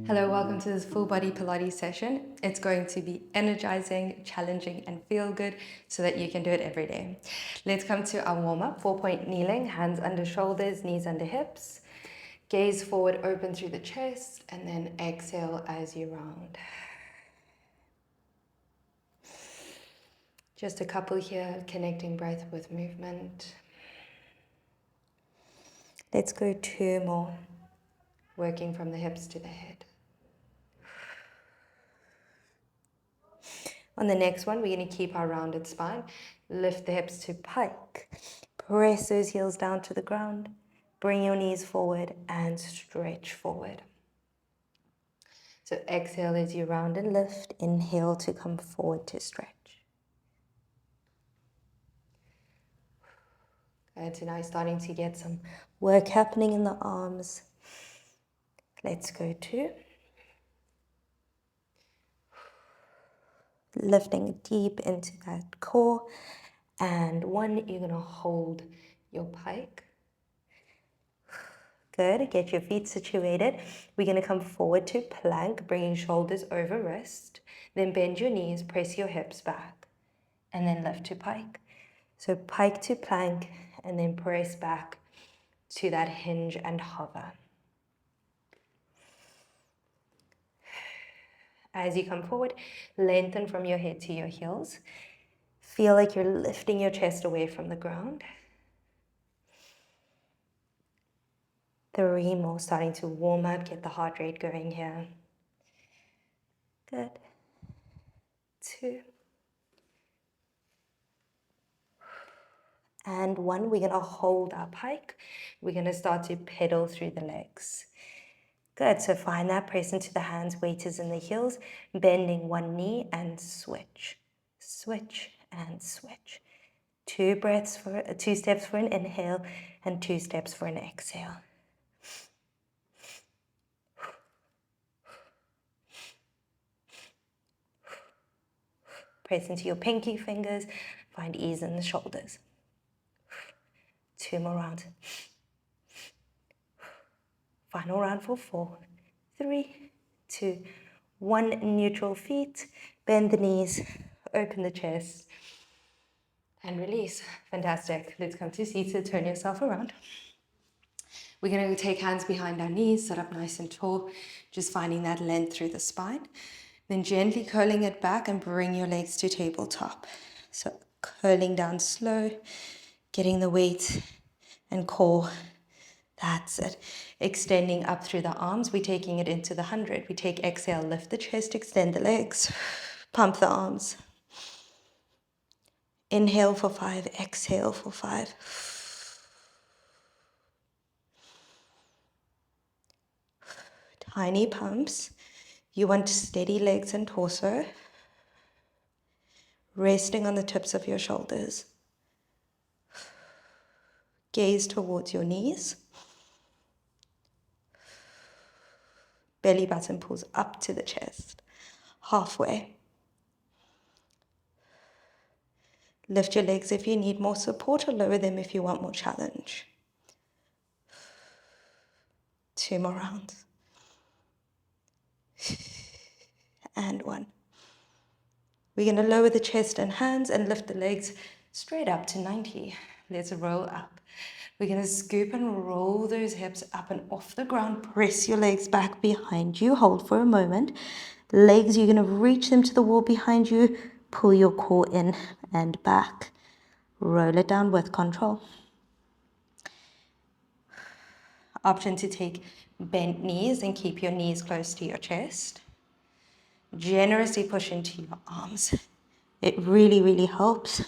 Hello, welcome to this full body Pilates session. It's going to be energizing, challenging, and feel good so that you can do it every day. Let's come to our warm-up. 4-point kneeling, hands under shoulders, knees under hips. Gaze forward, open through the chest, and then exhale as you round. Just a couple here, connecting breath with movement. Let's go 2 more, working from the hips to the head. On the next one, we're going to keep our rounded spine. Lift the hips to pike. Press those heels down to the ground. Bring your knees forward and stretch forward. So exhale as you round and lift. Inhale to come forward to stretch. Good. So now starting to get some work happening in the arms. Let's go 2. Lifting deep into that core. And 1, you're going to hold your pike. Good. Get your feet situated. We're going to come forward to plank, bringing shoulders over wrist. Then bend your knees, press your hips back, and then lift to pike. So pike to plank, and then press back to that hinge and hover. As you come forward, lengthen from your head to your heels. Feel like you're lifting your chest away from the ground. 3 more, starting to warm up, get the heart rate going here. Good. 2. And 1, we're going to hold our pike. We're going to start to pedal through the legs. Good, so find that, press into the hands, weight is in the heels, bending 1 knee and switch. Switch and switch. 2 steps for an inhale and 2 steps for an exhale. Press into your pinky fingers, find ease in the shoulders. 2 more rounds. Final round for 4, 3, 2, 1. Neutral feet, bend the knees, open the chest, and release. Fantastic. Let's come to seated, turn yourself around. We're going to take hands behind our knees, sit up nice and tall, just finding that length through the spine. Then gently curling it back and bring your legs to tabletop. So curling down slow, getting the weight and core. That's it. Extending up through the arms. We're taking it into the 100. We take exhale, lift the chest, extend the legs, pump the arms. Inhale for 5, exhale for 5. Tiny pumps. You want steady legs and torso. Resting on the tips of your shoulders. Gaze towards your knees. Belly button pulls up to the chest. Halfway. Lift your legs if you need more support, or lower them if you want more challenge. 2 more rounds. And 1. We're going to lower the chest and hands and lift the legs straight up to 90. Let's roll up. We're going to scoop and roll those hips up and off the ground. Press your legs back behind you. Hold for a moment. Legs, you're going to reach them to the wall behind you. Pull your core in and back. Roll it down with control. Option to take bent knees and keep your knees close to your chest. Generously push into your arms. It really, really helps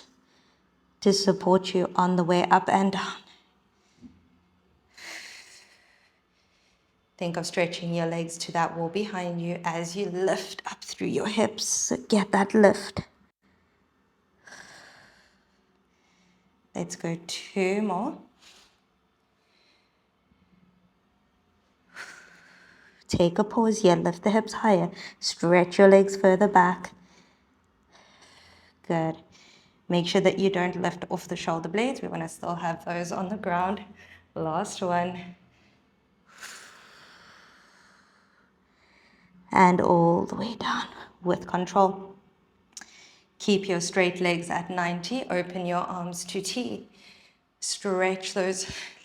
to support you on the way up and down. Think of stretching your legs to that wall behind you as you lift up through your hips. So get that lift. Let's go 2 more. Take a pause here, lift the hips higher. Stretch your legs further back. Good. Make sure that you don't lift off the shoulder blades. We want to still have those on the ground. Last one. and all the way down with control. Keep your straight legs at 90. Open your arms to T. Stretch those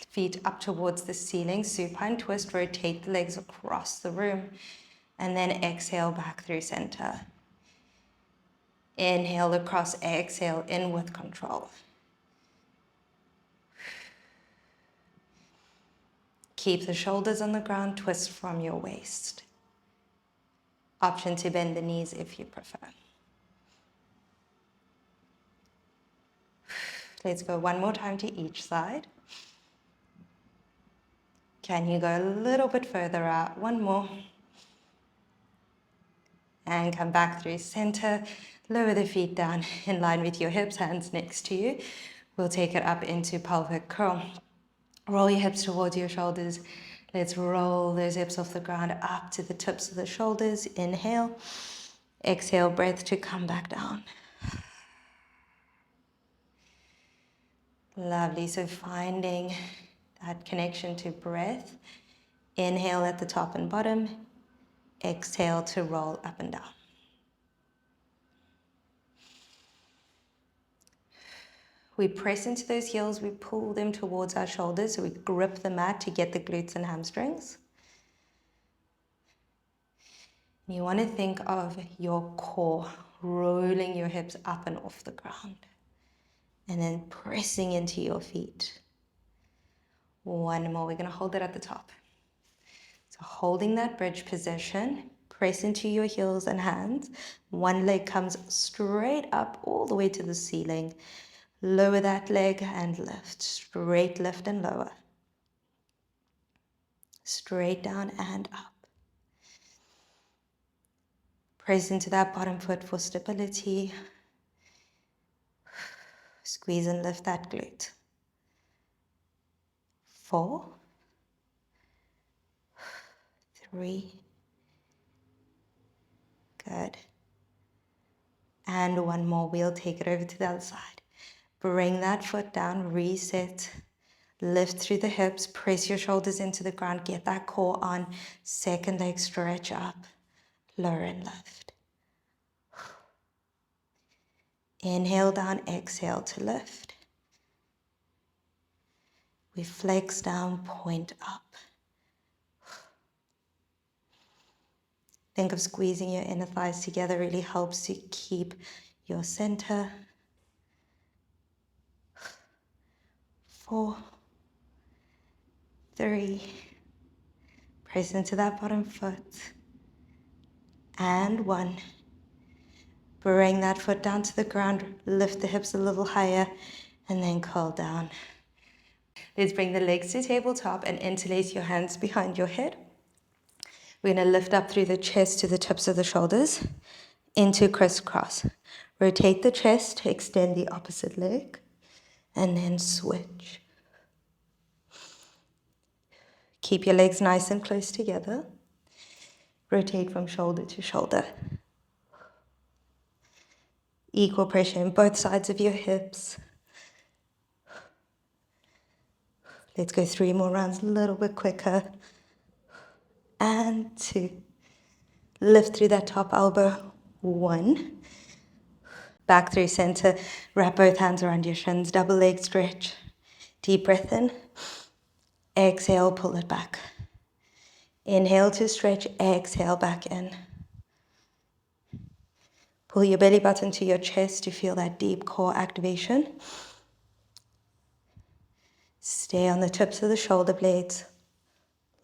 feet up towards the ceiling. Supine twist. Rotate the legs across the room. And then exhale back through center. Inhale across, exhale in with control. Keep the shoulders on the ground, twist from your waist. Option to bend the knees if you prefer. Let's go one more time to each side. Can you go a little bit further out? One more. And come back through center. Lower the feet down in line with your hips, hands next to you. We'll take it up into pelvic curl. Roll your hips towards your shoulders. Let's roll those hips off the ground up to the tips of the shoulders. Inhale. Exhale, breath to come back down. Lovely. So finding that connection to breath. Inhale at the top and bottom. Exhale to roll up and down. We press into those heels, we pull them towards our shoulders, so we grip the mat to get the glutes and hamstrings. You want to think of your core, rolling your hips up and off the ground, and then pressing into your feet. One more, we're going to hold it at the top. So holding that bridge position, press into your heels and hands. One leg comes straight up all the way to the ceiling. Lower that leg and lift. Straight lift and lower. Straight down and up. Press into that bottom foot for stability. Squeeze and lift that glute. 4, 3, good. And one more, we'll take it over to the other side. Bring that foot down, reset. Lift through the hips, press your shoulders into the ground, get that core on. Second leg stretch up, lower and lift. Inhale down, exhale to lift. We flex down, point up. Think of squeezing your inner thighs together, really helps to keep your center. 4, 3, press into that bottom foot. And 1. Bring that foot down to the ground, lift the hips a little higher, and then curl down. Let's bring the legs to tabletop and interlace your hands behind your head. We're going to lift up through the chest to the tips of the shoulders into crisscross. Rotate the chest, extend the opposite leg, and then switch. Keep your legs nice and close together. Rotate from shoulder to shoulder. Equal pressure in both sides of your hips. Let's go 3 more rounds, a little bit quicker. And 2. Lift through that top elbow. 1. Back through center. Wrap both hands around your shins. Double leg stretch. Deep breath in. Exhale, pull it back. Inhale to stretch. Exhale back in. Pull your belly button to your chest to feel that deep core activation. Stay on the tips of the shoulder blades.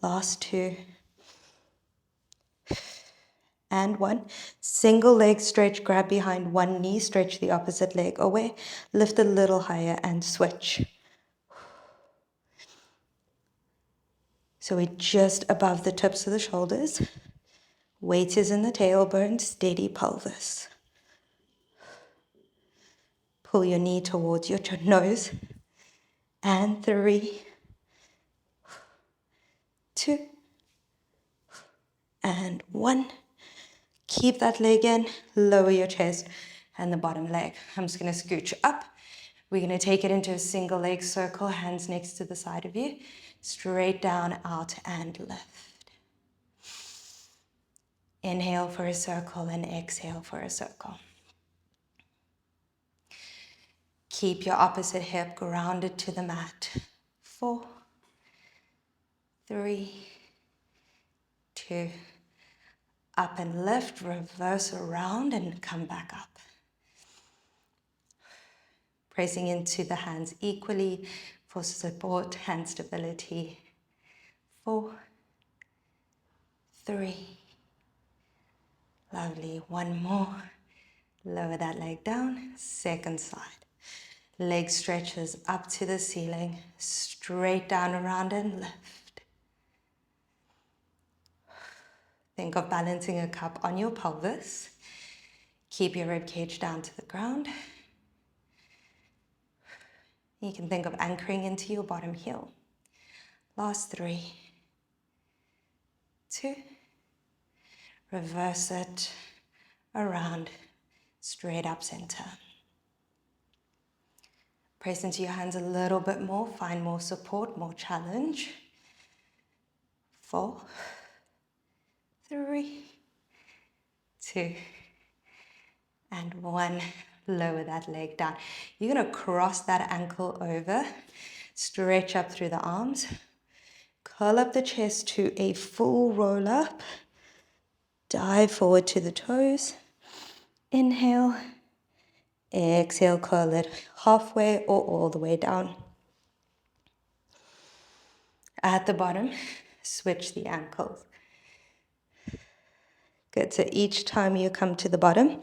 Last 2. And 1. Single leg stretch, grab behind one knee, stretch the opposite leg away. Lift a little higher and switch. So we're just above the tips of the shoulders. Weight is in the tailbone, steady pelvis. Pull your knee towards your nose. And 3, 2, and 1. Keep that leg in, lower your chest and the bottom leg. I'm just going to scooch up. We're going to take it into a single leg circle, hands next to the side of you. Straight down, out, and lift. Inhale for a circle and exhale for a circle. Keep your opposite hip grounded to the mat. 4, 3, 2, up and lift, reverse around and come back up. Pressing into the hands equally for support, hand stability. 4, 3, lovely. One more. Lower that leg down, second side. Leg stretches up to the ceiling, straight down around and lift. Think of balancing a cup on your pelvis. Keep your rib cage down to the ground. You can think of anchoring into your bottom heel. Last 3, 2, reverse it around, straight up center. Press into your hands a little bit more, find more support, more challenge. 4, 3, 2, and 1. Lower that leg down. You're going to cross that ankle over, stretch up through the arms, curl up the chest to a full roll up, dive forward to the toes. Inhale, exhale, curl it halfway or all the way down. At the bottom, switch the ankles. Good, so each time you come to the bottom,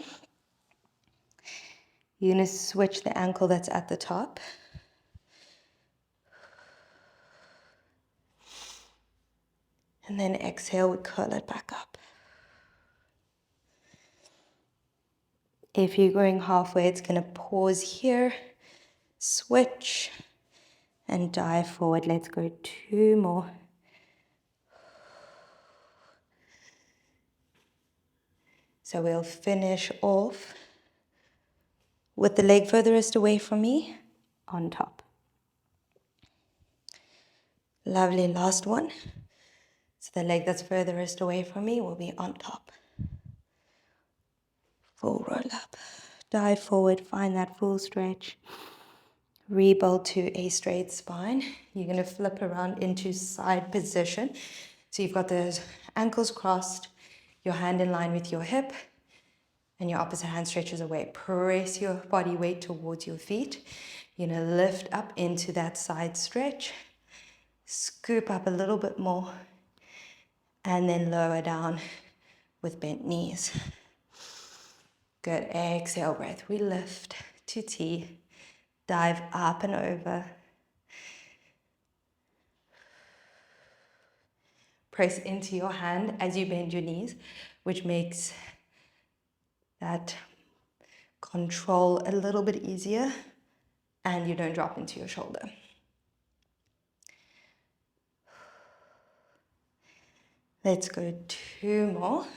you're going to switch the ankle that's at the top. And then exhale, we curl it back up. If you're going halfway, it's going to pause here, switch, and dive forward. Let's go 2 more. So we'll finish off with the leg furthest away from me on top. Lovely, last one. So the leg that's furthest away from me will be on top. Full roll up. Dive forward, find that full stretch. Rebuild to a straight spine. You're going to flip around into side position. So you've got those ankles crossed, your hand in line with your hip, and your opposite hand stretches away. Press your body weight towards your feet. You're going to lift up into that side stretch. Scoop up a little bit more. And then lower down with bent knees. Good. Exhale breath. We lift to T. Dive up and over. Press into your hand as you bend your knees, which makes that control a little bit easier and you don't drop into your shoulder. Let's go 2 more.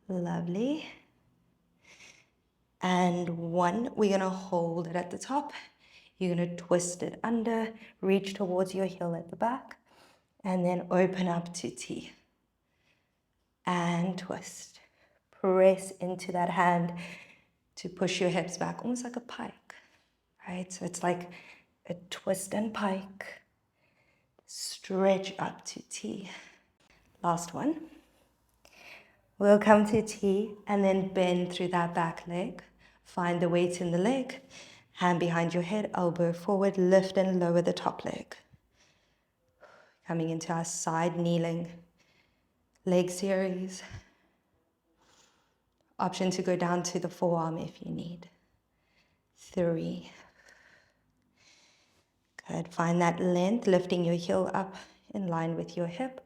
Lovely. And 1, we're going to hold it at the top. You're going to twist it under, reach towards your heel at the back, and then open up to T. And twist. Press into that hand to push your hips back, almost like a pike, right? So it's like a twist and pike. Stretch up to T. Last one. We'll come to T and then bend through that back leg. Find the weight in the leg. Hand behind your head, elbow forward, lift and lower the top leg. Coming into our side kneeling leg series. Option to go down to the forearm if you need. 3. Good. Find that length, lifting your heel up in line with your hip.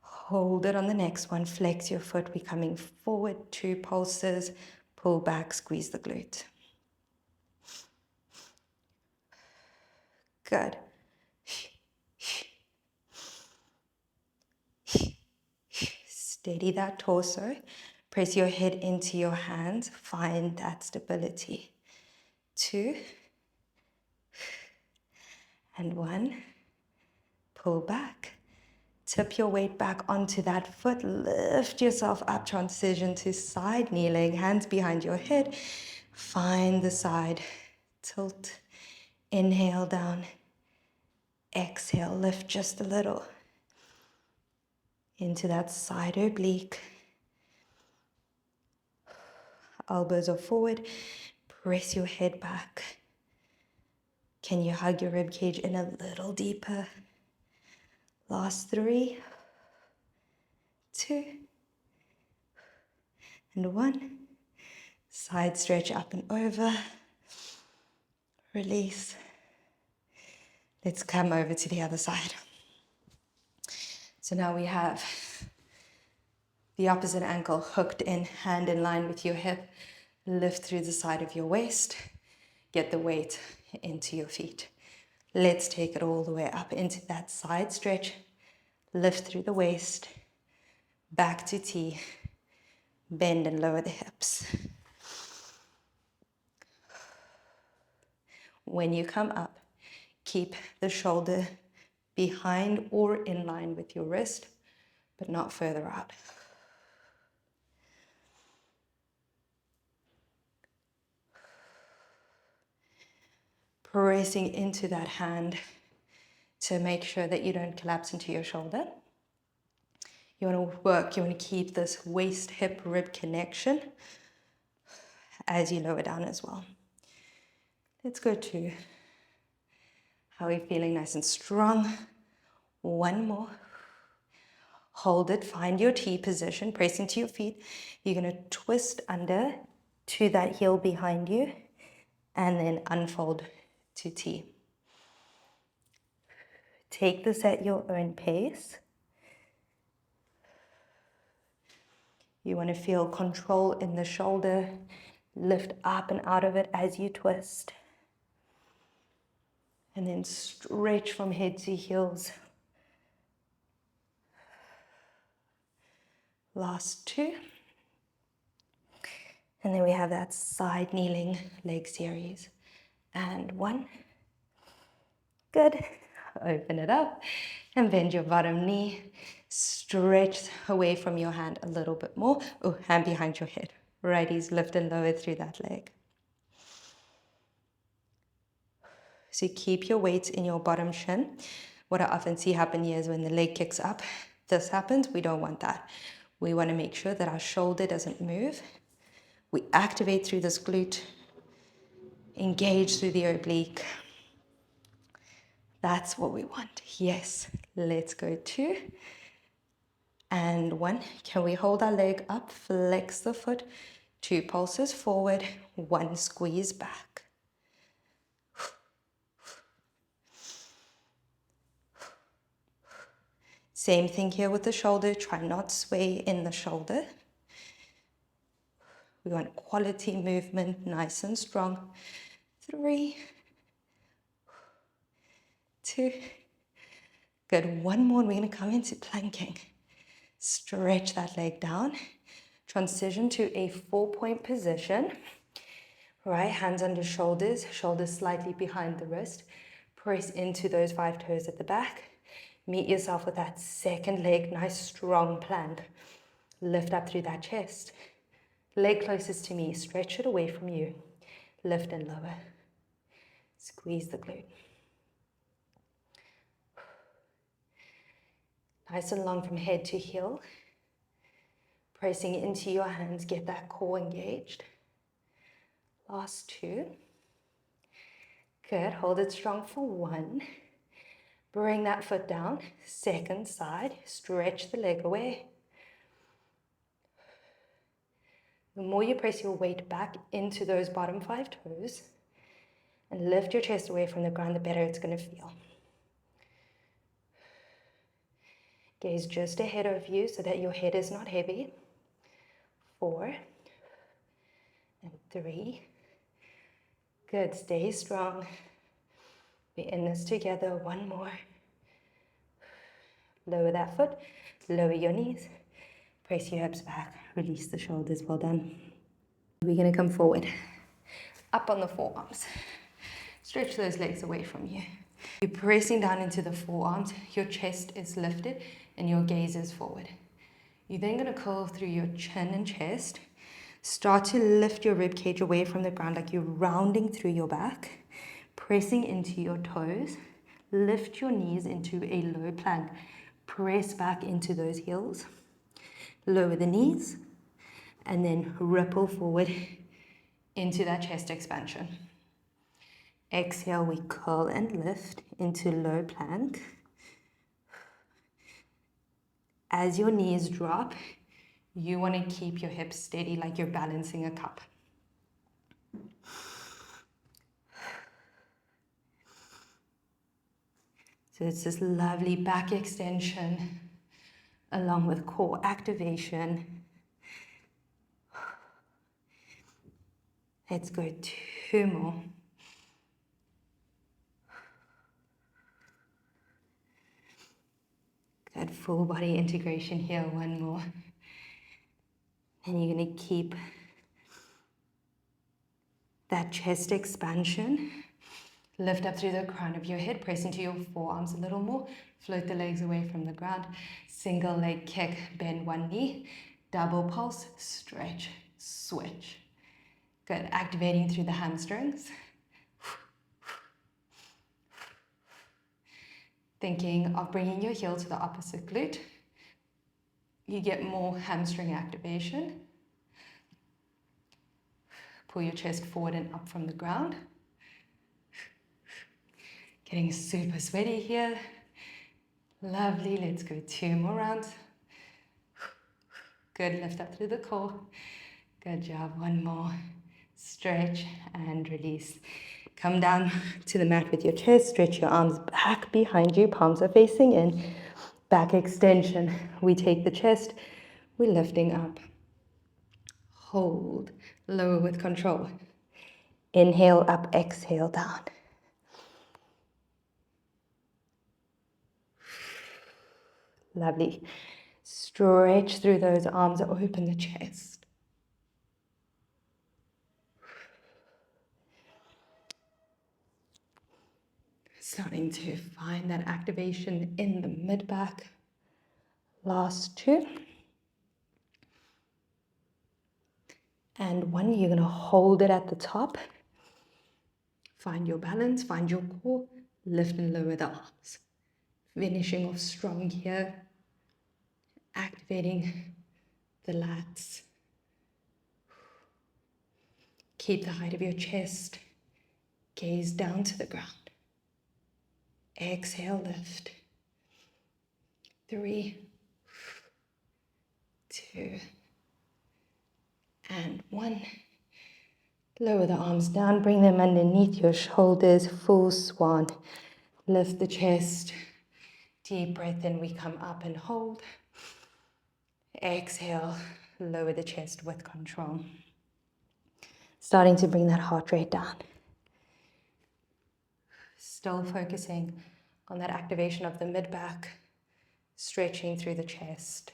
Hold it on the next one. Flex your foot. We're coming forward, 2 pulses. Pull back, squeeze the glute. Good. Steady that torso. Press your head into your hands. Find that stability. 2. And 1. Pull back. Tip your weight back onto that foot. Lift yourself up. Transition to side kneeling. Hands behind your head. Find the side. Tilt. Inhale down. Exhale. Lift just a little. Into that side oblique. Elbows are forward. Press your head back. Can you hug your rib cage in a little deeper? Last 3, 2, and 1. Side stretch up and over. Release. Let's come over to the other side. So now we have the opposite ankle hooked in, hand in line with your hip. Lift through the side of your waist. Get the weight into your feet. Let's take it all the way up into that side stretch. Lift through the waist. Back to T. Bend and lower the hips. When you come up, keep the shoulder behind or in line with your wrist, but not further out. Pressing into that hand to make sure that you don't collapse into your shoulder. You want to work, you want to keep this waist, hip, rib connection as you lower down as well. Let's go to how are you feeling, nice and strong. One more. Hold it, find your T position, press into your feet. You're going to twist under to that heel behind you and then unfold to T. Take this at your own pace. You want to feel control in the shoulder. Lift up and out of it as you twist. And then stretch from head to heels. Last 2. And then we have that side kneeling leg series. And 1. Good. Open it up and bend your bottom knee. Stretch away from your hand a little bit more. Oh, hand behind your head. Righties lift and lower through that leg. So keep your weight in your bottom shin. What I often see happen here is when the leg kicks up, this happens. We don't want that. We want to make sure that our shoulder doesn't move. We activate through this glute, engage through the oblique. That's what we want. Yes. Let's go 2 and 1. Can we hold our leg up, flex the foot, 2 pulses forward, 1 squeeze back. Same thing here with the shoulder. Try not sway in the shoulder. We want quality movement, nice and strong. 3, 2. Good. 1 more and we're going to come into planking. Stretch that leg down. Transition to a 4-point position. Right, hands under shoulders, shoulders slightly behind the wrist. Press into those 5 toes at the back. Meet yourself with that second leg, nice strong plant. Lift up through that chest. Leg closest to me, stretch it away from you. Lift and lower. Squeeze the glute. Nice and long from head to heel. Pressing into your hands, get that core engaged. Last 2. Good, hold it strong for 1. Bring that foot down, second side, stretch the leg away. The more you press your weight back into those bottom 5 toes and lift your chest away from the ground, the better it's going to feel. Gaze just ahead of you so that your head is not heavy. 4 and 3. Good, stay strong. We're in this together. 1 more. Lower that foot, lower your knees. Press your hips back, release the shoulders, well done. We're going to come forward, up on the forearms. Stretch those legs away from you. You're pressing down into the forearms, your chest is lifted, and your gaze is forward. You're then going to curl through your chin and chest. Start to lift your rib cage away from the ground like you're rounding through your back, pressing into your toes. Lift your knees into a low plank. Press back into those heels. Lower the knees, and then ripple forward into that chest expansion. Exhale, we curl and lift into low plank. As your knees drop, you want to keep your hips steady like you're balancing a cup. So it's this lovely back extension along with core activation. Let's go 2 more. Good full body integration here, 1 more. And you're going to keep that chest expansion. Lift up through the crown of your head, press into your forearms a little more. Float the legs away from the ground. Single leg kick, bend 1 knee. Double pulse, stretch, switch. Good, activating through the hamstrings. Thinking of bringing your heel to the opposite glute. You get more hamstring activation. Pull your chest forward and up from the ground. Getting super sweaty here. Lovely, let's go 2 more rounds. Good, lift up through the core. Good job, 1 more. Stretch and release. Come down to the mat with your chest. Stretch your arms back behind you. Palms are facing in. Back extension. We take the chest. We're lifting up. Hold. Lower with control. Inhale up, exhale down. Lovely. Stretch through those arms. Open the chest. Starting to find that activation in the mid-back. Last 2. And 1, you're going to hold it at the top. Find your balance, find your core. Lift and lower the arms. Finishing off strong here. Activating the lats. Keep the height of your chest. Gaze down to the ground. Exhale, lift. 3, 2, and 1. Lower the arms down, bring them underneath your shoulders, full swan. Lift the chest. Deep breath in, we come up and hold. Exhale, lower the chest with control. Starting to bring that heart rate down. Still focusing on that activation of the mid-back, stretching through the chest.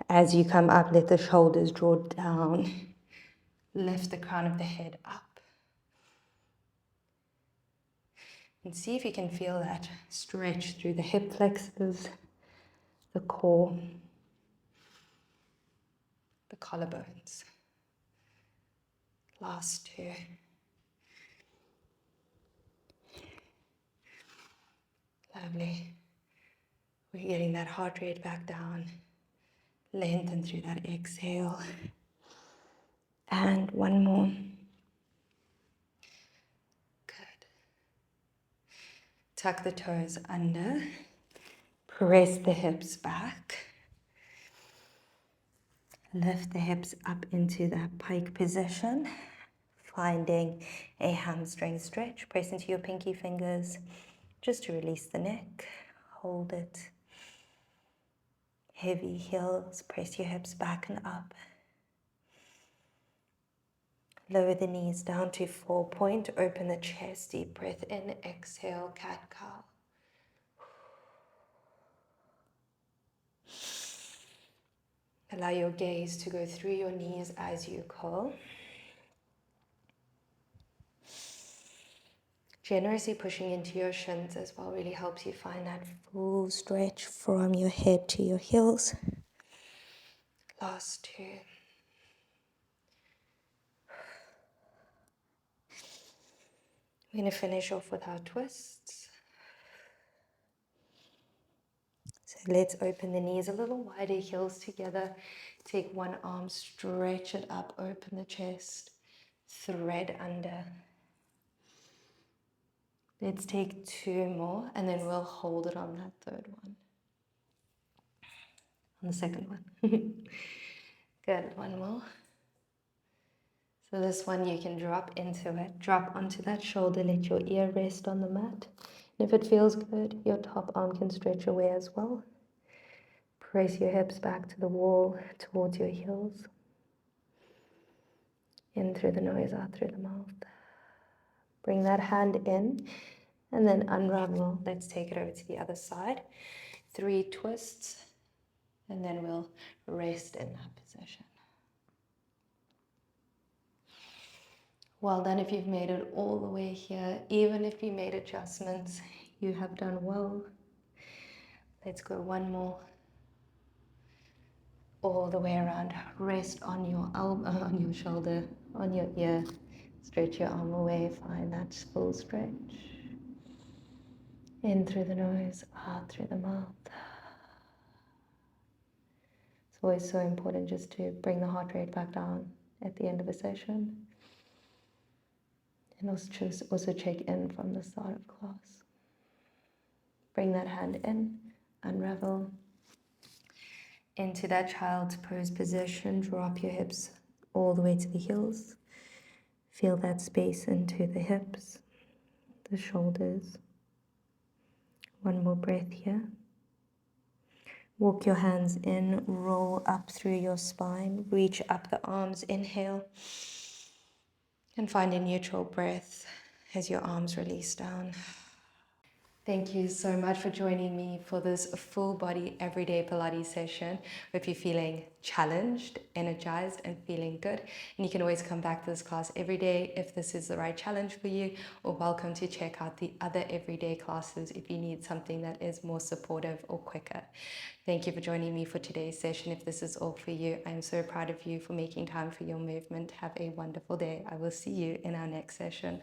As you come up, let the shoulders draw down. Lift the crown of the head up. And see if you can feel that stretch through the hip flexors, the core, the collarbones. Last 2. Lovely. We're getting that heart rate back down. Lengthen through that exhale. And 1 more. Good. Tuck the toes under. Press the hips back. Lift the hips up into that pike position. Finding a hamstring stretch. Press into your pinky fingers just to release the neck. Hold it. Heavy heels. Press your hips back and up. Lower the knees down to 4 point. Open the chest. Deep breath in. Exhale, cat-cow. Allow your gaze to go through your knees as you curl. Generously pushing into your shins as well really helps you find that full stretch from your head to your heels. Last two. We're going to finish off with our twists. So let's open the knees a little wider, heels together. Take one arm, stretch it up, open the chest, thread under. Let's take two more, and then we'll hold it on that third one. On the second one. Good, one more. So this one you can drop into it, drop onto that shoulder, let your ear rest on the mat. And if it feels good, your top arm can stretch away as well. Press your hips back to the wall, towards your heels. In through the nose, out through the mouth. Bring that hand in and then unravel. Let's take it over to the other side. 3 twists, and then we'll rest in that position. Well done if you've made it all the way here. Even if you made adjustments, you have done well. Let's go one more. All the way around. Rest on your elbow, on your shoulder, on your ear. Stretch your arm away. Find that full stretch. In through the nose, out through the mouth. It's always so important just to bring the heart rate back down at the end of a session. And also check in from the start of class. Bring that hand in, unravel. Into that child's pose position, drop your hips all the way to the heels. Feel that space into the hips, the shoulders. One more breath here. Walk your hands in, roll up through your spine, reach up the arms, inhale. And find a neutral breath as your arms release down. Thank you so much for joining me for this full body everyday Pilates session. Hope you're feeling challenged, energized, and feeling good. And you can always come back to this class every day if this is the right challenge for you, or welcome to check out the other everyday classes if you need something that is more supportive or quicker. Thank you for joining me for today's session. If this is all for you, I'm so proud of you for making time for your movement. Have a wonderful day. I will see you in our next session.